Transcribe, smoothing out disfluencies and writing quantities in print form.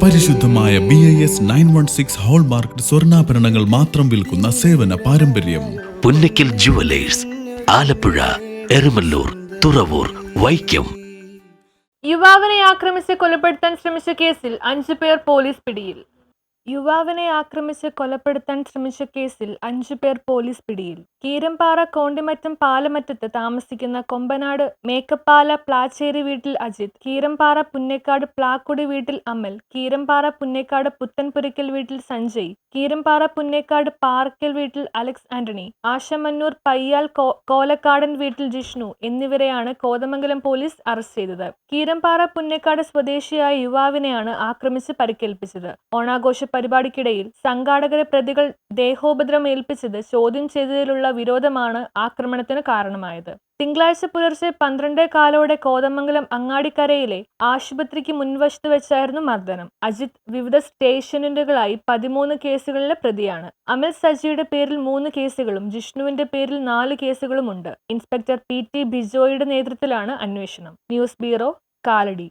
പരിശുദ്ധമായ BIS 916 hallmark സ്വർണ്ണാഭരണങ്ങൾ മാത്രം വിൽക്കുന്ന സേവന പാരമ്പര്യം. പുന്നക്കൽ ജുവലേഴ്സ്, ആലപ്പുഴ, എരമല്ലൂർ, തുറവൂർ, വൈക്കം. യുവാവിനെ ആക്രമിച്ച് കൊലപ്പെടുത്താൻ ശ്രമിച്ച കേസിൽ 5 പേർ പോലീസ് പിടിയിൽ. യുവാവിനെ ആക്രമിച്ച് കൊലപ്പെടുത്താൻ ശ്രമിച്ച കേസിൽ 5 പേർ പോലീസ് പിടിയിൽ. കീരമ്പാറ കോണ്ടിമറ്റം പാലമറ്റത്ത് താമസിക്കുന്ന കൊമ്പനാട് മേക്കപ്പാല പ്ലാച്ചേരി വീട്ടിൽ അജിത്, കീരമ്പാറ പുന്നേക്കാട് പ്ലാക്കുടി വീട്ടിൽ അമൽ, കീരമ്പാറ പുന്നേക്കാട് പുത്തൻപുരയ്ക്കൽ വീട്ടിൽ സഞ്ജയ്, കീരമ്പാറ പുന്നേക്കാട് പാറയ്ക്കൽ വീട്ടിൽ അലക്സ് ആന്റണി, ആശമന്നൂർ പയ്യാൽ കോലക്കാടൻ വീട്ടിൽ ജിഷ്ണു എന്നിവരെയാണ് കോതമംഗലം പോലീസ് അറസ്റ്റ് ചെയ്തത്. കീരമ്പാറ പുന്നേക്കാട് സ്വദേശിയായ യുവാവിനെയാണ് ആക്രമിച്ച് പരിക്കേൽപ്പിച്ചത്. ഓണാഘോഷ പരിപാടിക്കിടയിൽ സംഘാടകരെ പ്രതികൾ ദേഹോപദ്രവം ഏൽപ്പിച്ചത് ചോദ്യം ചെയ്തതിലുള്ള വിരോധമാണ് ആക്രമണത്തിന് കാരണമായത്. തിങ്കളാഴ്ച പുലർച്ചെ 12:15 കോതമംഗലം അങ്ങാടിക്കരയിലെ ആശുപത്രിക്ക് മുൻവശത്ത് വെച്ചായിരുന്നു മർദ്ദനം. അജിത് വിവിധ സ്റ്റേഷനുകളായി 13 കേസുകളിലെ പ്രതിയാണ്. അമൽ സജിയുടെ പേരിൽ 3 കേസുകളും ജിഷ്ണുവിന്റെ പേരിൽ 4 കേസുകളുമുണ്ട്. ഇൻസ്പെക്ടർ PT ബിജോയുടെ നേതൃത്വത്തിലാണ് അന്വേഷണം. News bureau, Kalady.